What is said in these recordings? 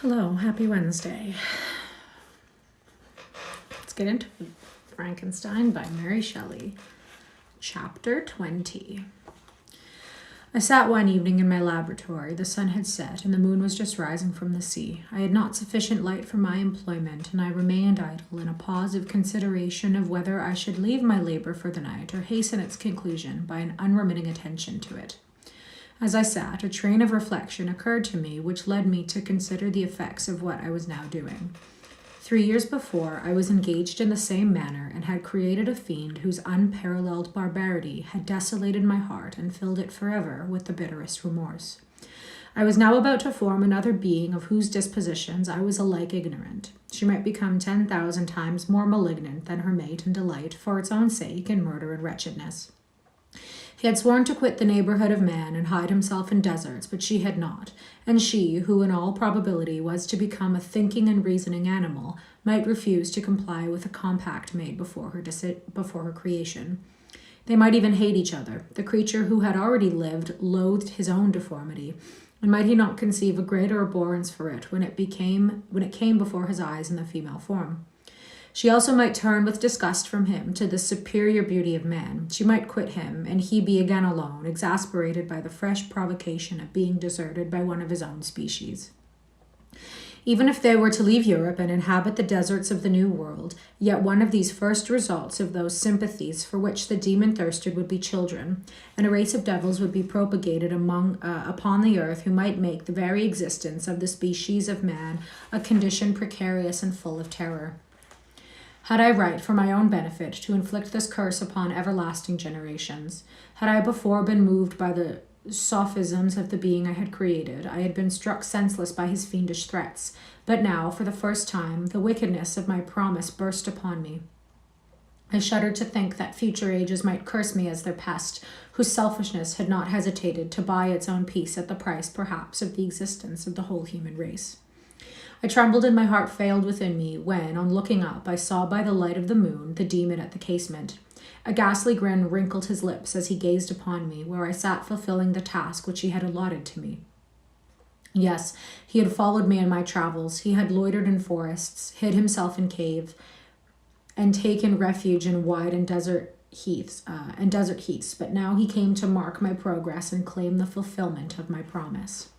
Hello, happy Wednesday. Let's get into Frankenstein by Mary Shelley, Chapter 20. I sat one evening in my laboratory. The sun had set, and the moon was just rising from the sea. I had not sufficient light for my employment, and I remained idle in a pause of consideration of whether I should leave my labor for the night or hasten its conclusion by an unremitting attention to it. As I sat, a train of reflection occurred to me which led me to consider the effects of what I was now doing. 3 years before, I was engaged in the same manner and had created a fiend whose unparalleled barbarity had desolated my heart and filled it forever with the bitterest remorse. I was now about to form another being of whose dispositions I was alike ignorant. She might become 10,000 times more malignant than her mate in delight, for its own sake, in murder and wretchedness. He had sworn to quit the neighborhood of man and hide himself in deserts, but she had not, and she, who in all probability was to become a thinking and reasoning animal, might refuse to comply with a compact made before her creation. They might even hate each other. The creature who had already lived loathed his own deformity, and might he not conceive a greater abhorrence for it when it came before his eyes in the female form? She also might turn with disgust from him to the superior beauty of man. She might quit him, and he be again alone, exasperated by the fresh provocation of being deserted by one of his own species. Even if they were to leave Europe and inhabit the deserts of the New World, yet one of these first results of those sympathies for which the demon thirsted would be children, and a race of devils would be propagated upon the earth who might make the very existence of the species of man a condition precarious and full of terror. Had I right, for my own benefit, to inflict this curse upon everlasting generations? Had I before been moved by the sophisms of the being I had created, I had been struck senseless by his fiendish threats. But now, for the first time, the wickedness of my promise burst upon me. I shuddered to think that future ages might curse me as their pest, whose selfishness had not hesitated to buy its own peace at the price, perhaps, of the existence of the whole human race. I trembled and my heart failed within me when, on looking up, I saw by the light of the moon the demon at the casement. A ghastly grin wrinkled his lips as he gazed upon me, where I sat fulfilling the task which he had allotted to me. Yes, he had followed me in my travels. He had loitered in forests, hid himself in caves, and taken refuge in wide and desert heaths. But now he came to mark my progress and claim the fulfillment of my promise.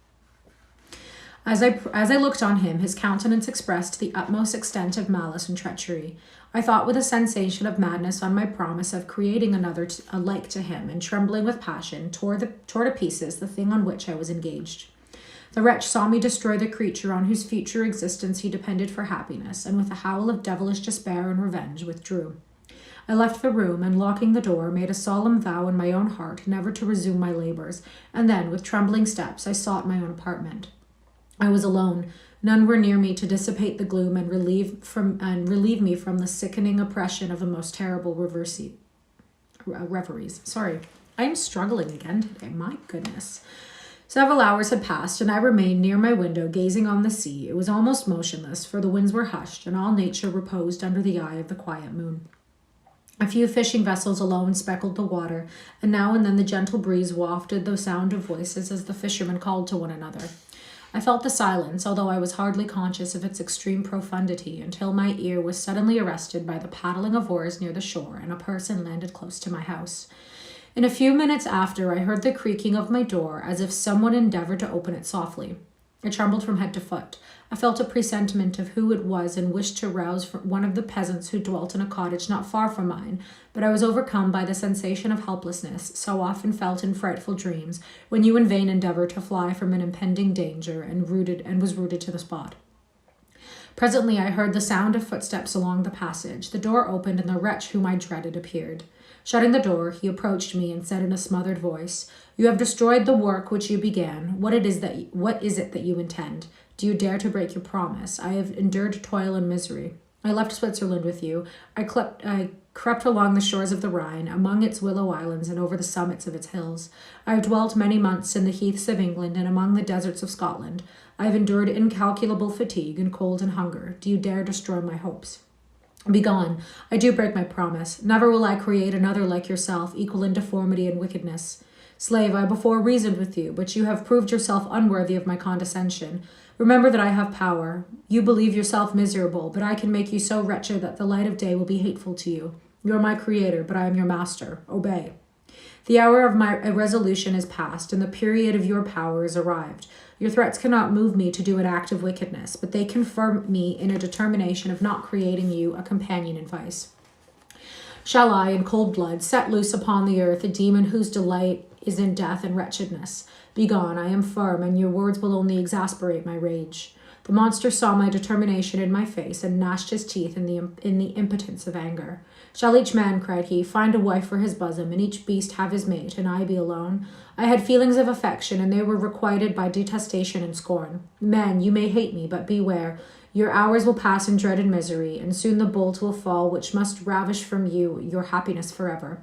As I looked on him, his countenance expressed the utmost extent of malice and treachery. I thought with a sensation of madness on my promise of creating another alike to him, and trembling with passion, tore to pieces the thing on which I was engaged. The wretch saw me destroy the creature on whose future existence he depended for happiness, and with a howl of devilish despair and revenge withdrew. I left the room, and locking the door, made a solemn vow in my own heart never to resume my labors, and then, with trembling steps, I sought my own apartment. I was alone. None were near me to dissipate the gloom and relieve me from the sickening oppression of the most terrible reveries. Sorry, I am struggling again today. My goodness. Several hours had passed, and I remained near my window, gazing on the sea. It was almost motionless, for the winds were hushed, and all nature reposed under the eye of the quiet moon. A few fishing vessels alone speckled the water, and now and then the gentle breeze wafted the sound of voices as the fishermen called to one another. I felt the silence, although I was hardly conscious of its extreme profundity, until my ear was suddenly arrested by the paddling of oars near the shore, and a person landed close to my house. In a few minutes after, I heard the creaking of my door, as if someone endeavored to open it softly. I trembled from head to foot. I felt a presentiment of who it was and wished to rouse one of the peasants who dwelt in a cottage not far from mine, but I was overcome by the sensation of helplessness, so often felt in frightful dreams, when you in vain endeavor to fly from an impending danger and was rooted to the spot. Presently I heard the sound of footsteps along the passage. The door opened, and the wretch whom I dreaded appeared. Shutting the door, he approached me and said in a smothered voice, "You have destroyed the work which you began. What is it that you intend? Do you dare to break your promise? I have endured toil and misery. I left Switzerland with you. I crept along the shores of the Rhine, among its willow islands and over the summits of its hills. I have dwelt many months in the heaths of England and among the deserts of Scotland. I have endured incalculable fatigue and cold and hunger. Do you dare destroy my hopes? Begone. I do break my promise. Never will I create another like yourself, equal in deformity and wickedness. Slave, I before reasoned with you, but you have proved yourself unworthy of my condescension. Remember that I have power. You believe yourself miserable, but I can make you so wretched that the light of day will be hateful to you. You are my creator, but I am your master. Obey. The hour of my resolution is past, and the period of your power is arrived. Your threats cannot move me to do an act of wickedness, but they confirm me in a determination of not creating you a companion in vice. Shall I, in cold blood, set loose upon the earth a demon whose delight is in death and wretchedness? Begone, I am firm, and your words will only exasperate my rage. The monster saw my determination in my face and gnashed his teeth in the impotence of anger. Shall each man, cried he, find a wife for his bosom, and each beast have his mate, and I be alone? I had feelings of affection, and they were requited by detestation and scorn. Men, you may hate me, but beware. Your hours will pass in dread and misery, and soon the bolt will fall which must ravish from you your happiness forever.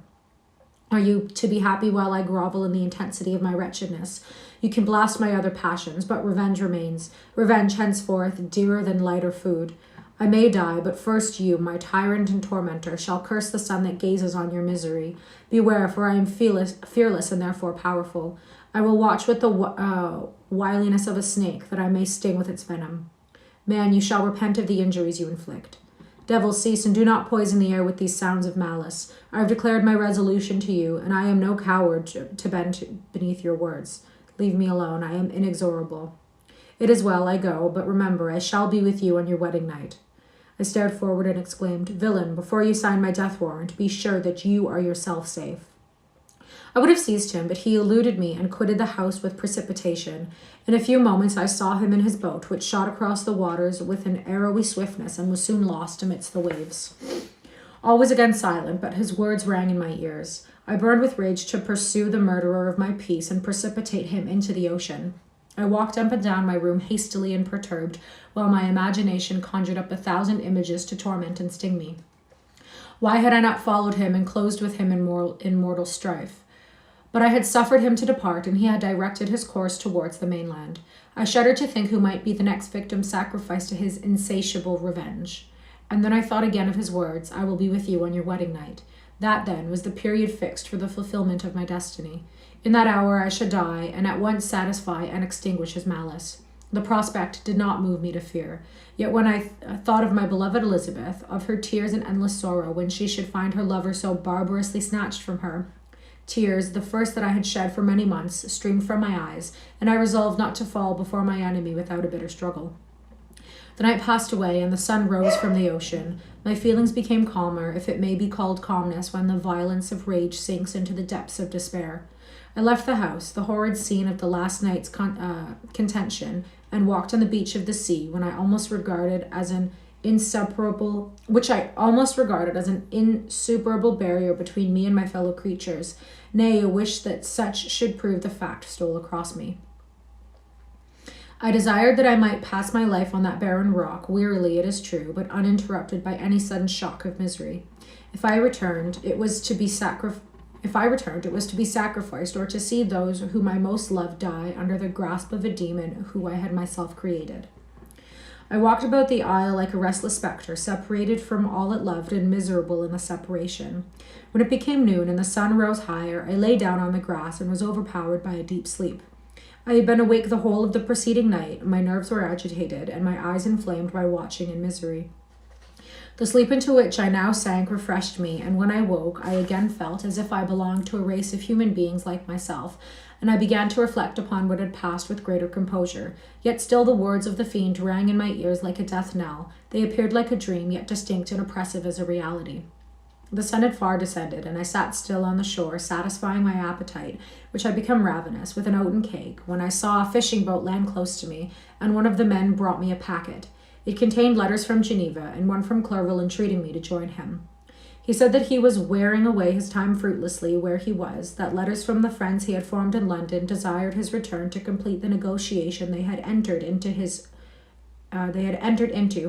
Are you to be happy while I grovel in the intensity of my wretchedness? You can blast my other passions, but revenge remains. Revenge henceforth, dearer than light or food. I may die, but first you, my tyrant and tormentor, shall curse the sun that gazes on your misery. Beware, for I am fearless and therefore powerful. I will watch with the wiliness of a snake, that I may sting with its venom. Man, you shall repent of the injuries you inflict. Devil, cease, and do not poison the air with these sounds of malice. I have declared my resolution to you, and I am no coward to bend beneath your words. Leave me alone, I am inexorable. It is well, I go, but remember, I shall be with you on your wedding night. I stared forward and exclaimed, Villain, before you sign my death warrant, be sure that you are yourself safe. I would have seized him, but he eluded me and quitted the house with precipitation. In a few moments I saw him in his boat, which shot across the waters with an arrowy swiftness and was soon lost amidst the waves. All was again silent, but his words rang in my ears. I burned with rage to pursue the murderer of my peace and precipitate him into the ocean. I walked up and down my room hastily and perturbed, while my imagination conjured up 1,000 images to torment and sting me. Why had I not followed him and closed with him in mortal strife? But I had suffered him to depart, and he had directed his course towards the mainland. I shuddered to think who might be the next victim sacrificed to his insatiable revenge. And then I thought again of his words, I will be with you on your wedding night. That, then, was the period fixed for the fulfillment of my destiny. In that hour I should die, and at once satisfy and extinguish his malice. The prospect did not move me to fear. Yet when I thought of my beloved Elizabeth, of her tears and endless sorrow when she should find her lover so barbarously snatched from her, tears, the first that I had shed for many months, streamed from my eyes, and I resolved not to fall before my enemy without a bitter struggle. The night passed away, and the sun rose from the ocean. My feelings became calmer, if it may be called calmness when the violence of rage sinks into the depths of despair. I left the house, the horrid scene of the last night's contention, and walked on the beach of the sea, which I almost regarded as an insuperable barrier between me and my fellow creatures. Nay, a wish that such should prove the fact stole across me. I desired that I might pass my life on that barren rock, wearily, it is true, but uninterrupted by any sudden shock of misery. If I returned, it was to be sacrificed, or to see those whom I most loved die under the grasp of a demon who I had myself created. I walked about the isle like a restless spectre, separated from all it loved and miserable in the separation. When it became noon and the sun rose higher, I lay down on the grass and was overpowered by a deep sleep. I had been awake the whole of the preceding night, my nerves were agitated, and my eyes inflamed by watching and misery. The sleep into which I now sank refreshed me, and when I woke, I again felt as if I belonged to a race of human beings like myself, and I began to reflect upon what had passed with greater composure. Yet still the words of the fiend rang in my ears like a death knell. They appeared like a dream, yet distinct and oppressive as a reality. The sun had far descended, and I sat still on the shore, satisfying my appetite, which had become ravenous, with an oaten cake, when I saw a fishing boat land close to me, and one of the men brought me a packet. It contained letters from Geneva, and one from Clerval entreating me to join him. He said that he was wearing away his time fruitlessly where he was, that letters from the friends he had formed in London desired his return to complete the negotiation they had entered into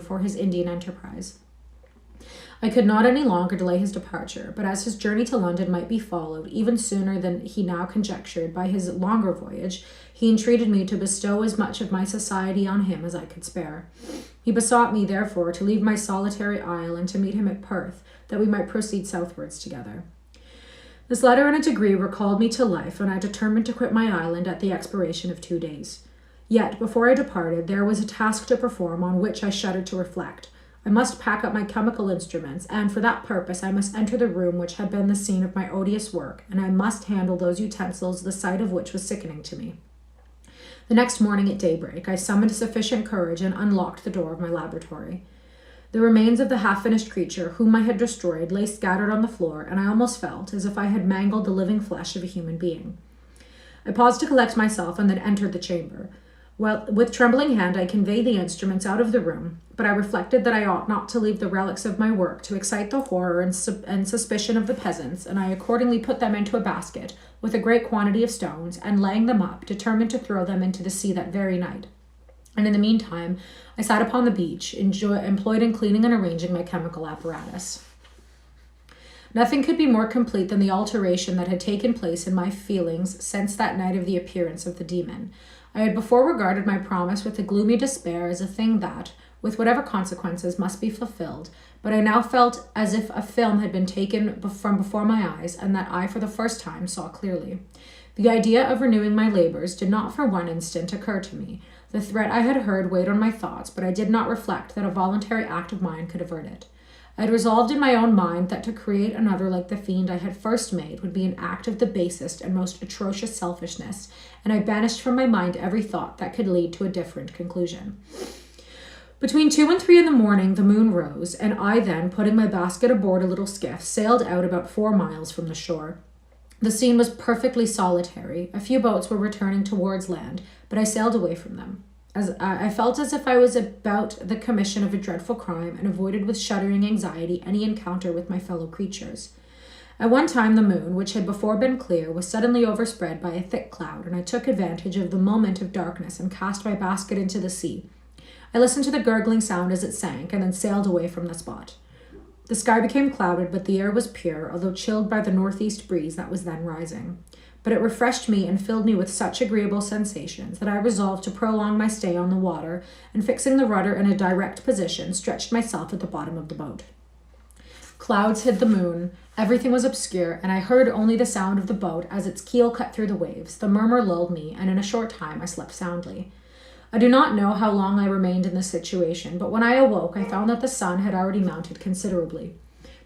for his Indian enterprise. I could not any longer delay his departure, but as his journey to London might be followed, even sooner than he now conjectured, by his longer voyage, he entreated me to bestow as much of my society on him as I could spare. He besought me, therefore, to leave my solitary isle and to meet him at Perth, that we might proceed southwards together. This letter in a degree recalled me to life, and I determined to quit my island at the expiration of 2 days. Yet, before I departed, there was a task to perform on which I shuddered to reflect. I must pack up my chemical instruments, and for that purpose I must enter the room which had been the scene of my odious work, and I must handle those utensils, the sight of which was sickening to me. The next morning at daybreak, I summoned sufficient courage and unlocked the door of my laboratory. The remains of the half-finished creature whom I had destroyed lay scattered on the floor, and I almost felt as if I had mangled the living flesh of a human being. I paused to collect myself and then entered the chamber. Well, with trembling hand, I conveyed the instruments out of the room, but I reflected that I ought not to leave the relics of my work to excite the horror and suspicion of the peasants, and I accordingly put them into a basket with a great quantity of stones, and laying them up, determined to throw them into the sea that very night. And in the meantime, I sat upon the beach, employed in cleaning and arranging my chemical apparatus. Nothing could be more complete than the alteration that had taken place in my feelings since that night of the appearance of the demon. I had before regarded my promise with a gloomy despair as a thing that, with whatever consequences, must be fulfilled, but I now felt as if a film had been taken from before my eyes, and that I for the first time saw clearly. The idea of renewing my labors did not for one instant occur to me. The threat I had heard weighed on my thoughts, but I did not reflect that a voluntary act of mine could avert it. I had resolved in my own mind that to create another like the fiend I had first made would be an act of the basest and most atrocious selfishness, and I banished from my mind every thought that could lead to a different conclusion. Between 2 and 3 in the morning, the moon rose, and I then, putting my basket aboard a little skiff, sailed out about 4 miles from the shore. The scene was perfectly solitary. A few boats were returning towards land, but I sailed away from them. As I felt as if I was about the commission of a dreadful crime, and avoided with shuddering anxiety any encounter with my fellow creatures. At one time the moon, which had before been clear, was suddenly overspread by a thick cloud, and I took advantage of the moment of darkness and cast my basket into the sea. I listened to the gurgling sound as it sank, and then sailed away from the spot. The sky became clouded, but the air was pure, although chilled by the northeast breeze that was then rising. But it refreshed me and filled me with such agreeable sensations that I resolved to prolong my stay on the water, and fixing the rudder in a direct position, stretched myself at the bottom of the boat. Clouds hid the moon, everything was obscure, and I heard only the sound of the boat as its keel cut through the waves. The murmur lulled me, and in a short time I slept soundly. I do not know how long I remained in this situation, but when I awoke I found that the sun had already mounted considerably.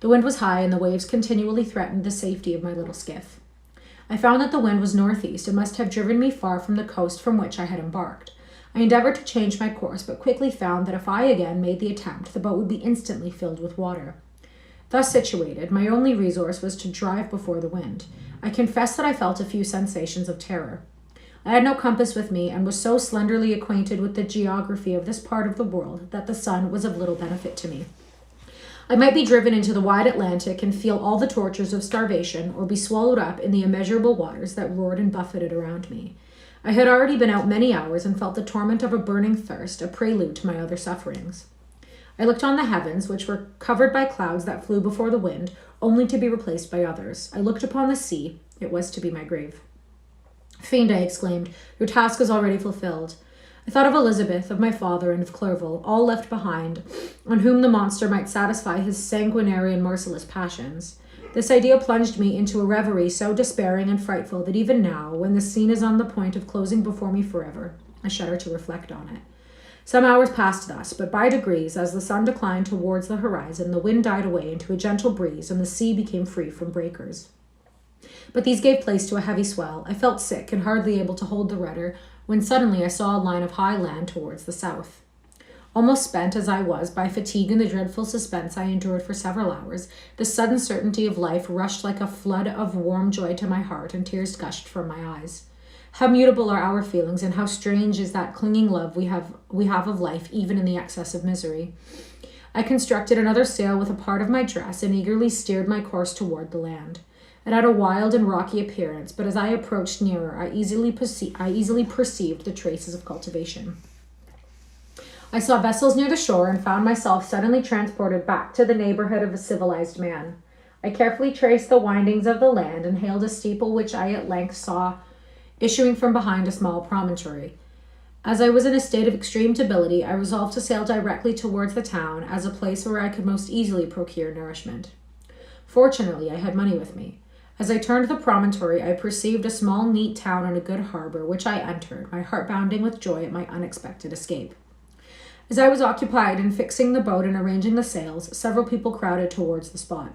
The wind was high, and the waves continually threatened the safety of my little skiff. I found that the wind was northeast and must have driven me far from the coast from which I had embarked. I endeavored to change my course, but quickly found that if I again made the attempt, the boat would be instantly filled with water. Thus situated, my only resource was to drive before the wind. I confess that I felt a few sensations of terror. I had no compass with me, and was so slenderly acquainted with the geography of this part of the world that the sun was of little benefit to me. I might be driven into the wide Atlantic and feel all the tortures of starvation, or be swallowed up in the immeasurable waters that roared and buffeted around me. I had already been out many hours and felt the torment of a burning thirst, a prelude to my other sufferings. I looked on the heavens, which were covered by clouds that flew before the wind, only to be replaced by others. I looked upon the sea. It was to be my grave. "Fiend," I exclaimed, "your task is already fulfilled." I thought of Elizabeth, of my father, and of Clerval, all left behind, on whom the monster might satisfy his sanguinary and merciless passions. This idea plunged me into a reverie so despairing and frightful that even now, when the scene is on the point of closing before me forever, I shudder to reflect on it. Some hours passed thus, but by degrees, as the sun declined towards the horizon, the wind died away into a gentle breeze, and the sea became free from breakers. But these gave place to a heavy swell. I felt sick and hardly able to hold the rudder, when suddenly I saw a line of high land towards the south. Almost spent as I was by fatigue and the dreadful suspense I endured for several hours, the sudden certainty of life rushed like a flood of warm joy to my heart, and tears gushed from my eyes. How mutable are our feelings, and how strange is that clinging love we have of life, even in the excess of misery. I constructed another sail with a part of my dress, and eagerly steered my course toward the land. It had a wild and rocky appearance, but as I approached nearer, I easily perceived the traces of cultivation. I saw vessels near the shore, and found myself suddenly transported back to the neighborhood of a civilized man. I carefully traced the windings of the land, and hailed a steeple which I at length saw issuing from behind a small promontory. As I was in a state of extreme debility, I resolved to sail directly towards the town as a place where I could most easily procure nourishment. Fortunately, I had money with me. As I turned the promontory, I perceived a small, neat town and a good harbor, which I entered, my heart bounding with joy at my unexpected escape. As I was occupied in fixing the boat and arranging the sails, several people crowded towards the spot.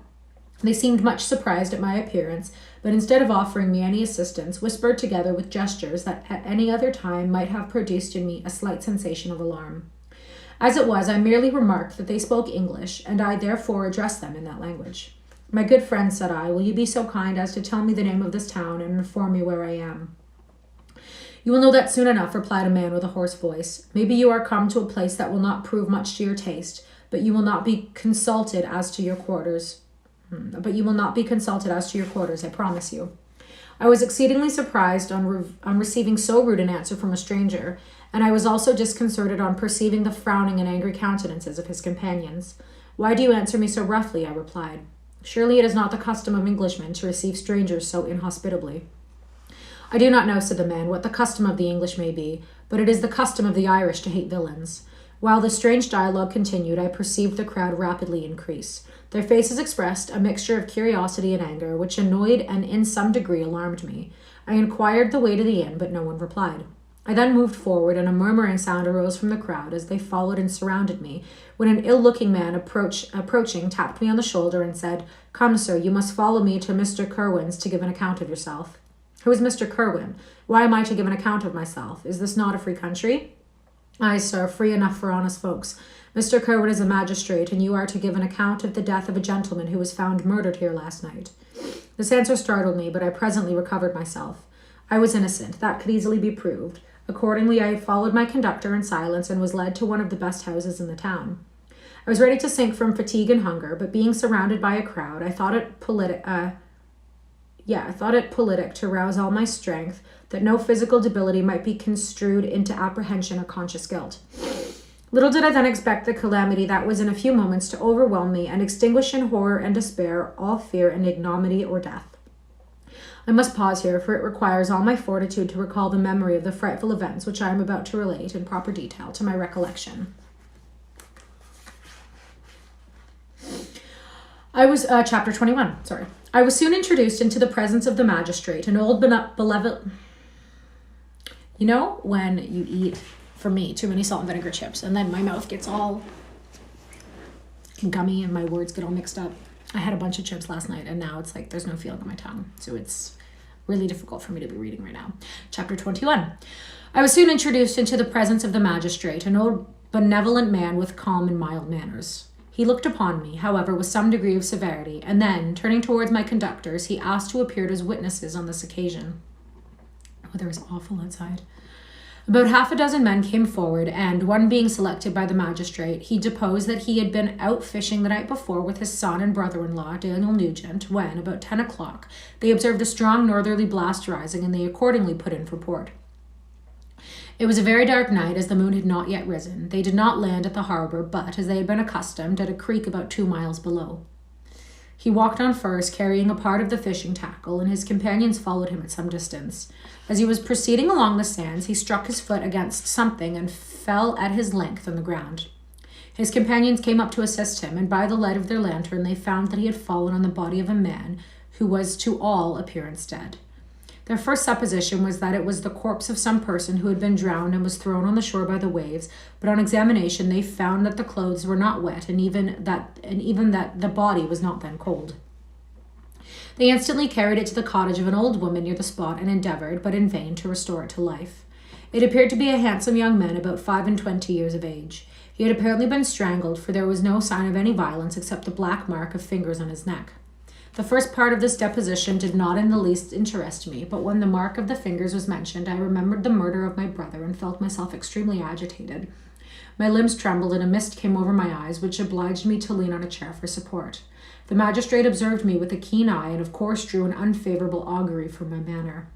They seemed much surprised at my appearance, but instead of offering me any assistance, whispered together with gestures that at any other time might have produced in me a slight sensation of alarm. As it was, I merely remarked that they spoke English, and I therefore addressed them in that language. "My good friend," said I, "will you be so kind as to tell me the name of this town and inform me where I am?" "You will know that soon enough," replied a man with a hoarse voice. "Maybe you are come to a place that will not prove much to your taste, but you will not be consulted as to your quarters. I promise you." I was exceedingly surprised on receiving so rude an answer from a stranger, and I was also disconcerted on perceiving the frowning and angry countenances of his companions. "Why do you answer me so roughly?" I replied. "Surely it is not the custom of Englishmen to receive strangers so inhospitably." "I do not know," said the man, "what the custom of the English may be, but it is the custom of the Irish to hate villains." While the strange dialogue continued, I perceived the crowd rapidly increase. Their faces expressed a mixture of curiosity and anger, which annoyed and in some degree alarmed me. I inquired the way to the inn, but no one replied. I then moved forward, and a murmuring sound arose from the crowd as they followed and surrounded me, when an ill-looking man approaching tapped me on the shoulder and said, "Come, sir, you must follow me to Mr. Kerwin's to give an account of yourself." "Who is Mr. Kerwin? Why am I to give an account of myself? Is this not a free country?" "Aye, sir, free enough for honest folks. Mr. Kerwin is a magistrate, and you are to give an account of the death of a gentleman who was found murdered here last night." This answer startled me, but I presently recovered myself. I was innocent. That could easily be proved. Accordingly, I followed my conductor in silence and was led to one of the best houses in the town. I was ready to sink from fatigue and hunger, but being surrounded by a crowd, I thought it politic to rouse all my strength, that no physical debility might be construed into apprehension or conscious guilt. Little did I then expect the calamity that was in a few moments to overwhelm me and extinguish in horror and despair all fear and ignominy or death. I must pause here, for it requires all my fortitude to recall the memory of the frightful events which I am about to relate in proper detail to my recollection. Chapter 21, I was soon introduced into the presence of the magistrate, an old benevolent... You know when you eat, for me, too many salt and vinegar chips, and then my mouth gets all gummy and my words get all mixed up? I had a bunch of chips last night, and now it's like there's no feeling in my tongue, so it's really difficult for me to be reading right now. Chapter 21. I was soon introduced into the presence of the magistrate, an old benevolent man with calm and mild manners. He looked upon me, however, with some degree of severity, and then, turning towards my conductors, he asked who appeared as witnesses on this occasion. The weather is awful outside. About half a dozen men came forward, and, one being selected by the magistrate, he deposed that he had been out fishing the night before with his son and brother-in-law, Daniel Nugent, when, about 10 o'clock, they observed a strong northerly blast rising, and they accordingly put in for port. It was a very dark night, as the moon had not yet risen. They did not land at the harbour, but, as they had been accustomed, at a creek about 2 miles below. He walked on first, carrying a part of the fishing tackle, and his companions followed him at some distance. As he was proceeding along the sands, he struck his foot against something and fell at his length on the ground. His companions came up to assist him, and by the light of their lantern they found that he had fallen on the body of a man who was to all appearance dead. Their first supposition was that it was the corpse of some person who had been drowned and was thrown on the shore by the waves, but on examination they found that the clothes were not wet, and even that the body was not then cold. They instantly carried it to the cottage of an old woman near the spot and endeavoured, but in vain, to restore it to life. It appeared to be a handsome young man about 25 years of age. He had apparently been strangled, for there was no sign of any violence except the black mark of fingers on his neck. The first part of this deposition did not in the least interest me, but when the mark of the fingers was mentioned, I remembered the murder of my brother and felt myself extremely agitated. My limbs trembled, and a mist came over my eyes, which obliged me to lean on a chair for support. The magistrate observed me with a keen eye, and of course drew an unfavourable augury from my manner.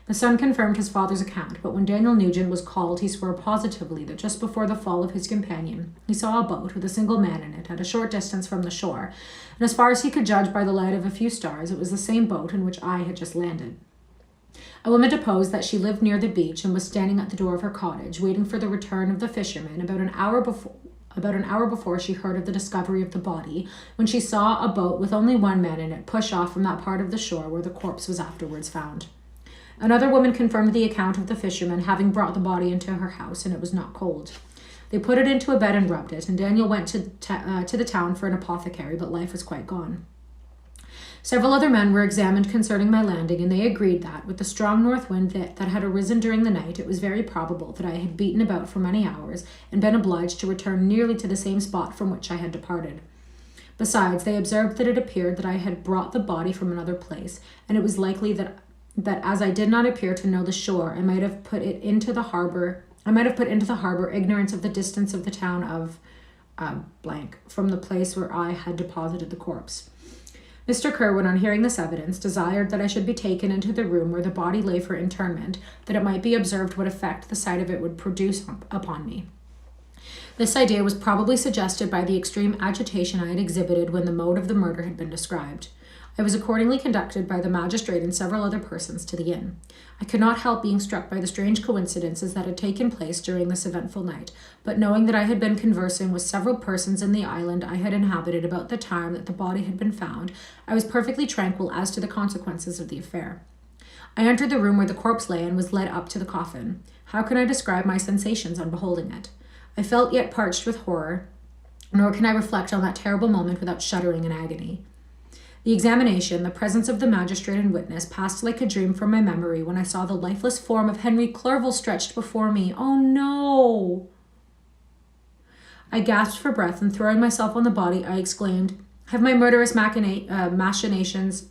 The son confirmed his father's account, but when Daniel Nugent was called, he swore positively that just before the fall of his companion, he saw a boat with a single man in it at a short distance from the shore, and as far as he could judge by the light of a few stars, it was the same boat in which I had just landed. A woman deposed that she lived near the beach and was standing at the door of her cottage, waiting for the return of the fishermen about an hour about an hour before she heard of the discovery of the body, when she saw a boat with only one man in it push off from that part of the shore where the corpse was afterwards found. Another woman confirmed the account of the fisherman having brought the body into her house, and it was not cold. They put it into a bed and rubbed it, and Daniel went to the town for an apothecary, but life was quite gone. Several other men were examined concerning my landing, and they agreed that, with the strong north wind that had arisen during the night, it was very probable that I had beaten about for many hours and been obliged to return nearly to the same spot from which I had departed. Besides, they observed that it appeared that I had brought the body from another place, and it was likely that as I did not appear to know the shore, I might have put into the harbor ignorance of the distance of the town of blank from the place where I had deposited the corpse. Mr. Kerwin, on hearing this evidence, desired that I should be taken into the room where the body lay for interment, that it might be observed what effect the sight of it would produce upon me. This idea was probably suggested by the extreme agitation I had exhibited when the mode of the murder had been described. I was accordingly conducted by the magistrate and several other persons to the inn. I could not help being struck by the strange coincidences that had taken place during this eventful night, but knowing that I had been conversing with several persons in the island I had inhabited about the time that the body had been found, I was perfectly tranquil as to the consequences of the affair. I entered the room where the corpse lay and was led up to the coffin. How can I describe my sensations on beholding it? I felt yet parched with horror, nor can I reflect on that terrible moment without shuddering in agony. The examination, the presence of the magistrate and witness, passed like a dream from my memory when I saw the lifeless form of Henry Clerval stretched before me. Oh no! I gasped for breath, and throwing myself on the body, I exclaimed, "Have my murderous machinations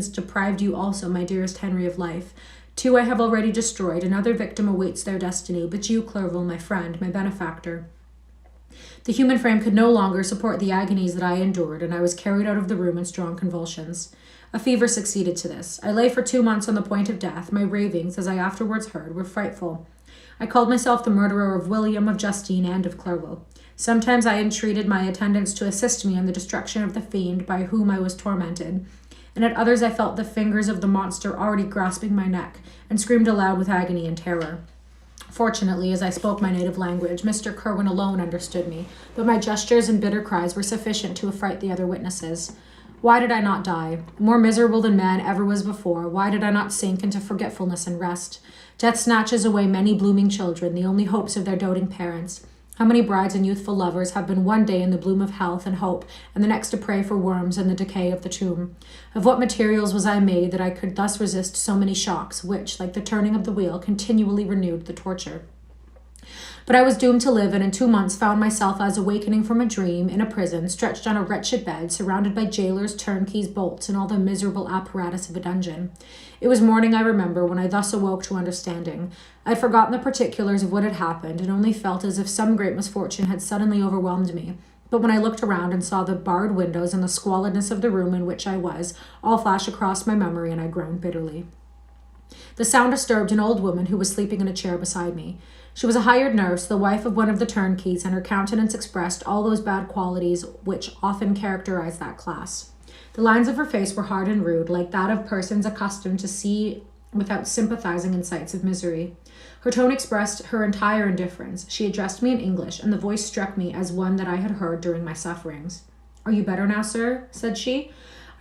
deprived you also, my dearest Henry, of life? Two I have already destroyed, another victim awaits their destiny, but you, Clerval, my friend, my benefactor." The human frame could no longer support the agonies that I endured, and I was carried out of the room in strong convulsions. A fever succeeded to this. I lay for 2 months on the point of death. My ravings, as I afterwards heard, were frightful. I called myself the murderer of William, of Justine, and of Clerval. Sometimes I entreated my attendants to assist me in the destruction of the fiend by whom I was tormented, and at others I felt the fingers of the monster already grasping my neck, and screamed aloud with agony and terror. Fortunately, as I spoke my native language, Mr. Kerwin alone understood me, but my gestures and bitter cries were sufficient to affright the other witnesses. Why did I not die? More miserable than man ever was before, why did I not sink into forgetfulness and rest? Death snatches away many blooming children, the only hopes of their doting parents. How many brides and youthful lovers have been one day in the bloom of health and hope, and the next to pray for worms and the decay of the tomb? Of what materials was I made that I could thus resist so many shocks, which, like the turning of the wheel, continually renewed the torture? But I was doomed to live, and in 2 months found myself as awakening from a dream, in a prison, stretched on a wretched bed, surrounded by jailers, turnkeys, bolts, and all the miserable apparatus of a dungeon. It was morning, I remember, when I thus awoke to understanding. I had forgotten the particulars of what had happened, and only felt as if some great misfortune had suddenly overwhelmed me. But when I looked around and saw the barred windows and the squalidness of the room in which I was, all flashed across my memory, and I groaned bitterly. The sound disturbed an old woman who was sleeping in a chair beside me. She was a hired nurse, the wife of one of the turnkeys, and her countenance expressed all those bad qualities which often characterize that class. The lines of her face were hard and rude, like that of persons accustomed to see without sympathizing in sights of misery. Her tone expressed her entire indifference. She addressed me in English, and the voice struck me as one that I had heard during my sufferings. "Are you better now, sir?" said she.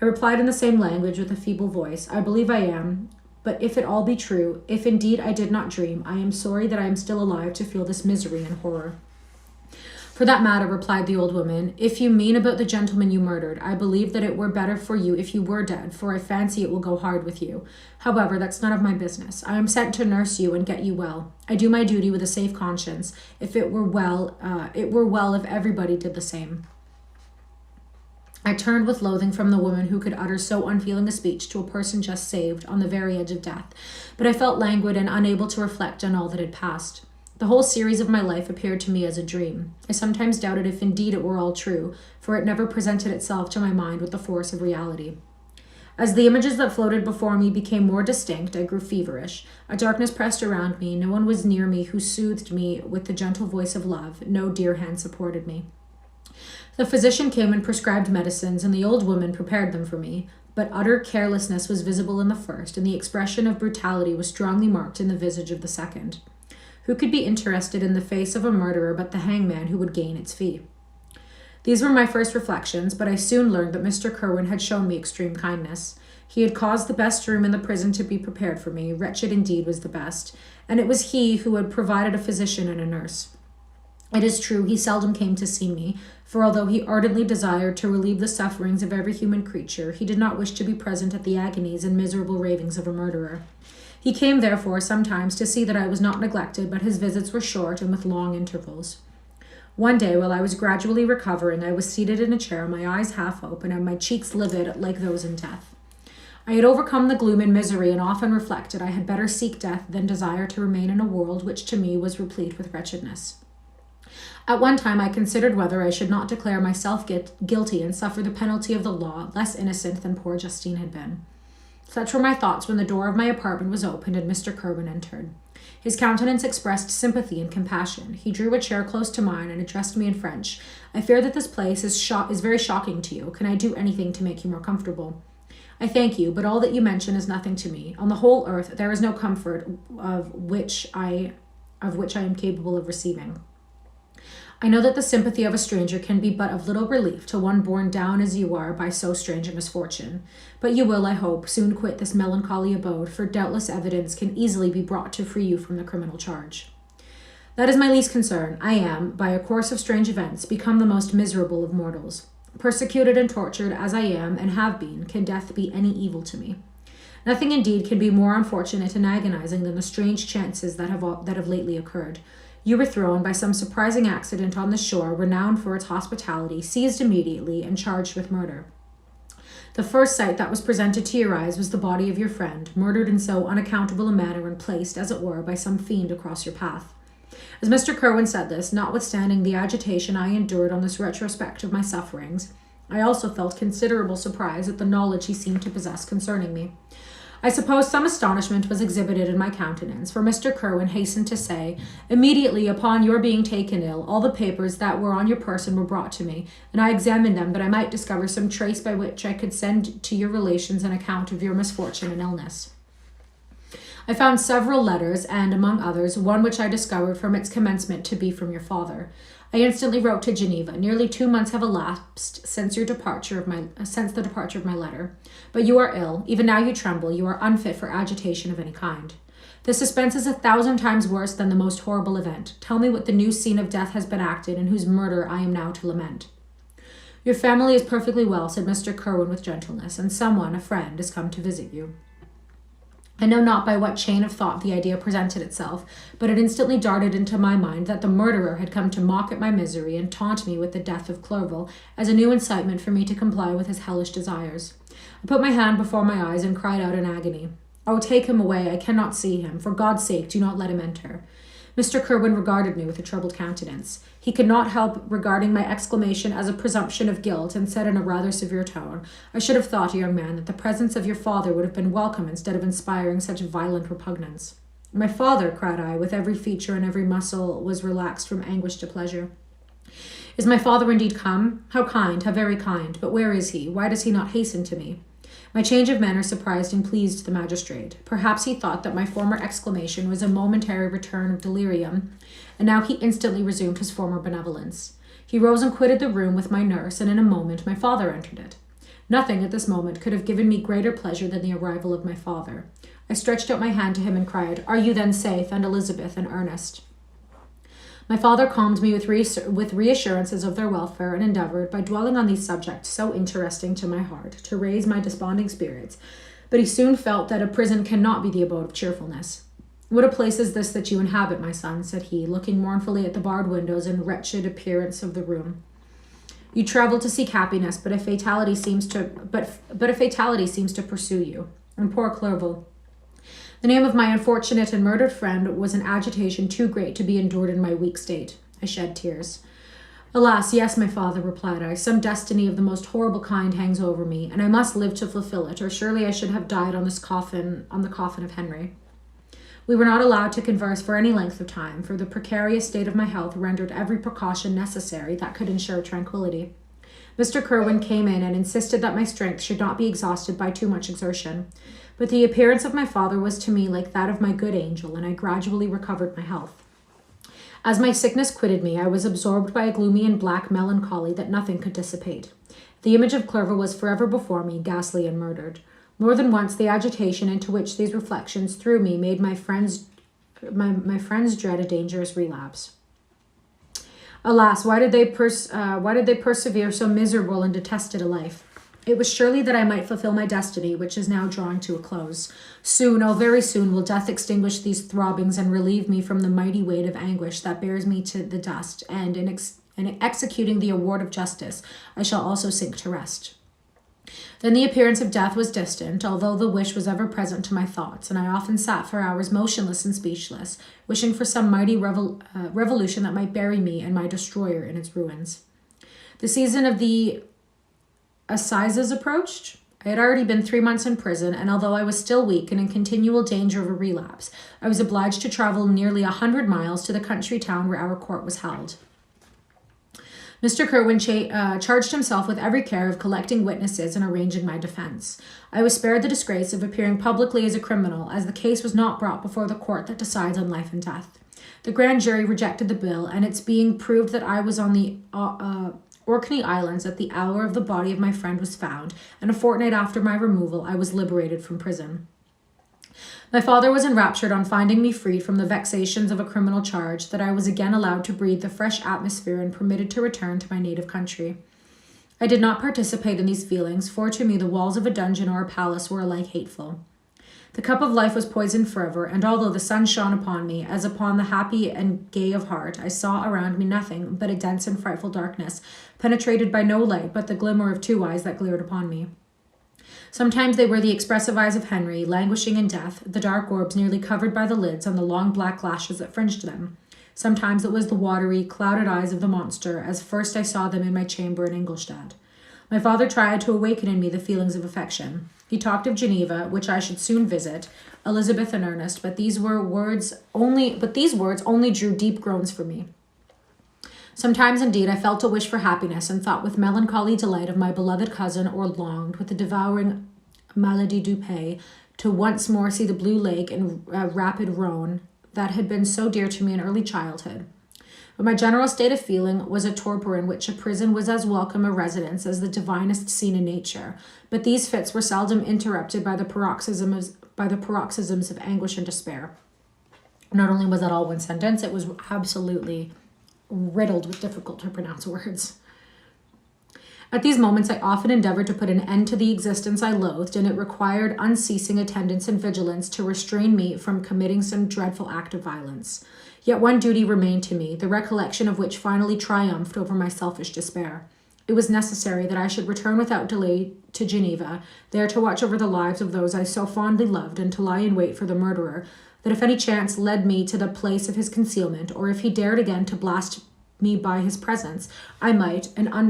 I replied in the same language with a feeble voice. "I believe I am. But if it all be true, if indeed I did not dream, I am sorry that I am still alive to feel this misery and horror." "For that matter," replied the old woman, "if you mean about the gentleman you murdered, I believe that it were better for you if you were dead, for I fancy it will go hard with you. However, that's none of my business. I am sent to nurse you and get you well. I do my duty with a safe conscience. If it were well if everybody did the same." I turned with loathing from the woman who could utter so unfeeling a speech to a person just saved, on the very edge of death, but I felt languid and unable to reflect on all that had passed. The whole series of my life appeared to me as a dream. I sometimes doubted if indeed it were all true, for it never presented itself to my mind with the force of reality. As the images that floated before me became more distinct, I grew feverish. A darkness pressed around me. No one was near me who soothed me with the gentle voice of love. No dear hand supported me. The physician came and prescribed medicines, and the old woman prepared them for me, but utter carelessness was visible in the first, and the expression of brutality was strongly marked in the visage of the second. Who could be interested in the face of a murderer but the hangman who would gain its fee? These were my first reflections, but I soon learned that Mr. Kerwin had shown me extreme kindness. He had caused the best room in the prison to be prepared for me, wretched indeed was the best, and it was he who had provided a physician and a nurse. It is true, he seldom came to see me, for although he ardently desired to relieve the sufferings of every human creature, he did not wish to be present at the agonies and miserable ravings of a murderer. He came, therefore, sometimes to see that I was not neglected, but his visits were short and with long intervals. One day, while I was gradually recovering, I was seated in a chair, my eyes half open, and my cheeks livid like those in death. I had overcome the gloom and misery, and often reflected I had better seek death than desire to remain in a world which to me was replete with wretchedness. At one time I considered whether I should not declare myself guilty and suffer the penalty of the law, less innocent than poor Justine had been. Such were my thoughts when the door of my apartment was opened and Mr. Kerwin entered. His countenance expressed sympathy and compassion. He drew a chair close to mine and addressed me in French. I fear that this place is very shocking to you. Can I do anything to make you more comfortable? I thank you, but all that you mention is nothing to me. On the whole earth there is no comfort of which I am capable of receiving. I know that the sympathy of a stranger can be but of little relief to one borne down as you are by so strange a misfortune. But you will, I hope, soon quit this melancholy abode, for doubtless evidence can easily be brought to free you from the criminal charge. That is my least concern. I am, by a course of strange events, become the most miserable of mortals. Persecuted and tortured as I am and have been, can death be any evil to me? Nothing indeed can be more unfortunate and agonizing than the strange chances that have lately occurred. You were thrown by some surprising accident on the shore, renowned for its hospitality, seized immediately, and charged with murder. The first sight that was presented to your eyes was the body of your friend, murdered in so unaccountable a manner and placed, as it were, by some fiend across your path. As Mr. Kerwin said this, notwithstanding the agitation I endured on this retrospect of my sufferings, I also felt considerable surprise at the knowledge he seemed to possess concerning me. I suppose some astonishment was exhibited in my countenance, for Mr. Kerwin hastened to say, "Immediately upon your being taken ill, all the papers that were on your person were brought to me, and I examined them that I might discover some trace by which I could send to your relations an account of your misfortune and illness. I found several letters, and, among others, one which I discovered from its commencement to be from your father. I instantly wrote to Geneva. Nearly 2 months have elapsed since the departure of my letter. But you are ill. Even now you tremble. You are unfit for agitation of any kind. The suspense is 1,000 times worse than the most horrible event. Tell me what the new scene of death has been acted, and whose murder I am now to lament." "Your family is perfectly well," said Mr. Kerwin with gentleness, "and someone, a friend, is come to visit you." I know not by what chain of thought the idea presented itself, but it instantly darted into my mind that the murderer had come to mock at my misery and taunt me with the death of Clerval as a new incitement for me to comply with his hellish desires. I put my hand before my eyes and cried out in agony, "Oh, take him away, I cannot see him. For God's sake, do not let him enter." Mr. Kerwin regarded me with a troubled countenance. He could not help regarding my exclamation as a presumption of guilt, and said in a rather severe tone, "I should have thought, young man, that the presence of your father would have been welcome instead of inspiring such violent repugnance." "My father," cried I, with every feature and every muscle was relaxed from anguish to pleasure. "Is my father indeed come? How kind, how very kind! But where is he? Why does he not hasten to me?" My change of manner surprised and pleased the magistrate. Perhaps he thought that my former exclamation was a momentary return of delirium, and now he instantly resumed his former benevolence. He rose and quitted the room with my nurse, and in a moment my father entered it. Nothing at this moment could have given me greater pleasure than the arrival of my father. I stretched out my hand to him and cried, "Are you then safe?" and Elizabeth and Ernest. My father calmed me with reassurances of their welfare, and endeavored, by dwelling on these subjects so interesting to my heart, to raise my desponding spirits, but he soon felt that a prison cannot be the abode of cheerfulness. "What a place is this that you inhabit, my son?" said he, looking mournfully at the barred windows and wretched appearance of the room. "You travel to seek happiness, but a fatality seems to pursue you. And poor Clerval. The name of my unfortunate and murdered friend was an agitation too great to be endured in my weak state." I shed tears. "Alas, yes, my father," replied I, "some destiny of the most horrible kind hangs over me, and I must live to fulfill it, or surely I should have died on the coffin of Henry." We were not allowed to converse for any length of time, for the precarious state of my health rendered every precaution necessary that could ensure tranquillity. Mr. Kerwin came in and insisted that my strength should not be exhausted by too much exertion. But the appearance of my father was to me like that of my good angel, and I gradually recovered my health. As my sickness quitted me, I was absorbed by a gloomy and black melancholy that nothing could dissipate. The image of Clerval was forever before me, ghastly and murdered. More than once, the agitation into which these reflections threw me made my friends dread a dangerous relapse. Alas, why did they persevere so miserable and detested a life? It was surely that I might fulfill my destiny, which is now drawing to a close. Soon, oh very soon, will death extinguish these throbbings and relieve me from the mighty weight of anguish that bears me to the dust, and in executing the award of justice, I shall also sink to rest. Then the appearance of death was distant, although the wish was ever present to my thoughts, and I often sat for hours motionless and speechless, wishing for some mighty revolution that might bury me and my destroyer in its ruins. The season of the assizes approached. I had already been 3 months in prison, and although I was still weak and in continual danger of a relapse, I was obliged to travel nearly 100 miles to the country town where our court was held. Mr. Kerwin charged himself with every care of collecting witnesses and arranging my defense. I was spared the disgrace of appearing publicly as a criminal, as the case was not brought before the court that decides on life and death. The grand jury rejected the bill, and it's being proved that I was on the Orkney Islands at the hour of the body of my friend was found, and a fortnight after my removal, I was liberated from prison. My father was enraptured on finding me freed from the vexations of a criminal charge, that I was again allowed to breathe the fresh atmosphere and permitted to return to my native country. I did not participate in these feelings, for to me the walls of a dungeon or a palace were alike hateful. The cup of life was poisoned forever, and although the sun shone upon me, as upon the happy and gay of heart, I saw around me nothing but a dense and frightful darkness, penetrated by no light but the glimmer of 2 eyes that glared upon me. Sometimes they were the expressive eyes of Henry, languishing in death, the dark orbs nearly covered by the lids and the long black lashes that fringed them. Sometimes it was the watery, clouded eyes of the monster, as first I saw them in my chamber in Ingolstadt. My father tried to awaken in me the feelings of affection. He talked of Geneva, which I should soon visit, Elizabeth and Ernest, but these words only drew deep groans for me. Sometimes, indeed, I felt a wish for happiness, and thought with melancholy delight of my beloved cousin, or longed, with the devouring maladie du pays, to once more see the blue lake and rapid Rhone that had been so dear to me in early childhood. But my general state of feeling was a torpor in which a prison was as welcome a residence as the divinest scene in nature, but these fits were seldom interrupted by the paroxysms of anguish and despair. Not only was that all one sentence, it was absolutely riddled with difficult to pronounce words. At these moments, I often endeavored to put an end to the existence I loathed, and it required unceasing attendance and vigilance to restrain me from committing some dreadful act of violence. Yet one duty remained to me, the recollection of which finally triumphed over my selfish despair. It was necessary that I should return without delay to Geneva, there to watch over the lives of those I so fondly loved, and to lie in wait for the murderer, that if any chance led me to the place of his concealment, or if he dared again to blast me by his presence, I might,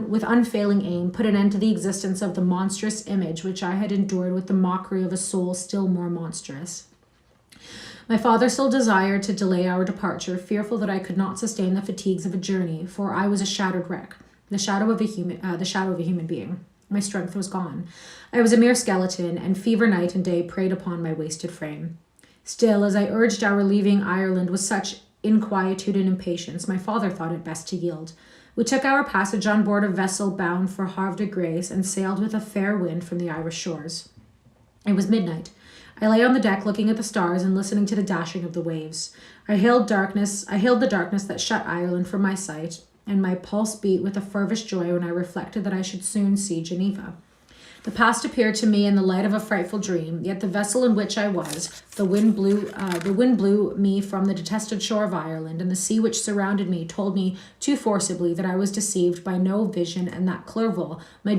with unfailing aim, put an end to the existence of the monstrous image which I had endured with the mockery of a soul still more monstrous. My father still desired to delay our departure, fearful that I could not sustain the fatigues of a journey, for I was a shattered wreck, the shadow of a human being. My strength was gone. I was a mere skeleton, and fever night and day preyed upon my wasted frame. Still, as I urged our leaving Ireland with such inquietude and impatience, my father thought it best to yield. We took our passage on board a vessel bound for Havre de Grace, and sailed with a fair wind from the Irish shores. It was midnight. I lay on the deck looking at the stars and listening to the dashing of the waves. I hailed the darkness that shut Ireland from my sight, and my pulse beat with a fervent joy when I reflected that I should soon see Geneva. The past appeared to me in the light of a frightful dream, yet the vessel in which I was, the wind blew me from the detested shore of Ireland, and the sea which surrounded me told me too forcibly that I was deceived by no vision, and that Clerval, my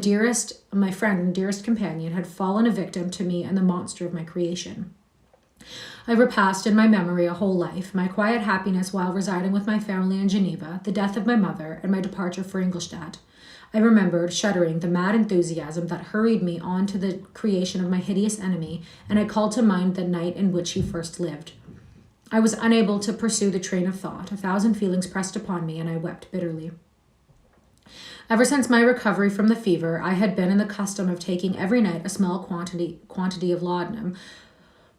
friend and dearest companion, had fallen a victim to me and the monster of my creation. I repassed in my memory a whole life, my quiet happiness while residing with my family in Geneva, the death of my mother, and my departure for Ingolstadt. I remembered, shuddering, the mad enthusiasm that hurried me on to the creation of my hideous enemy, and I called to mind the night in which he first lived. I was unable to pursue the train of thought. 1,000 feelings pressed upon me, and I wept bitterly. Ever since my recovery from the fever, I had been in the custom of taking every night a small quantity of laudanum,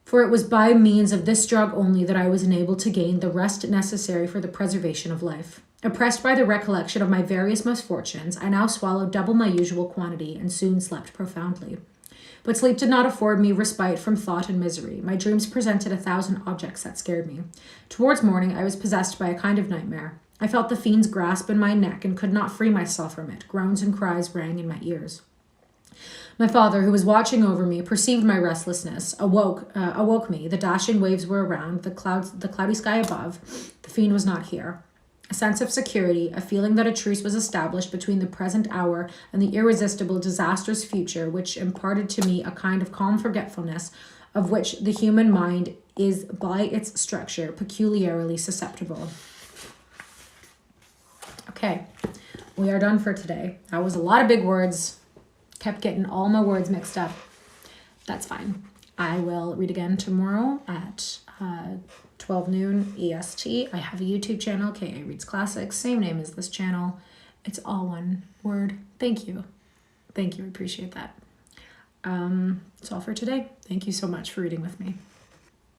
For it was by means of this drug only that I was enabled to gain the rest necessary for the preservation of life. Oppressed by the recollection of my various misfortunes, I now swallowed double my usual quantity and soon slept profoundly. But sleep did not afford me respite from thought and misery. My dreams presented 1,000 objects that scared me. Towards morning, I was possessed by a kind of nightmare. I felt the fiend's grasp in my neck and could not free myself from it. Groans and cries rang in my ears. My father, who was watching over me, perceived my restlessness, awoke me. The dashing waves were around, the cloudy sky above. The fiend was not here. A sense of security, a feeling that a truce was established between the present hour and the irresistible, disastrous future, which imparted to me a kind of calm forgetfulness of which the human mind is, by its structure, peculiarly susceptible. Okay, we are done for today. That was a lot of big words. Kept getting all my words mixed up. That's fine. I will read again tomorrow at 12 noon EST. I have a YouTube channel, K.A. Reads Classics, same name as this channel. It's all one word. Thank you. Thank you. I appreciate that. That's all for today. Thank you so much for reading with me.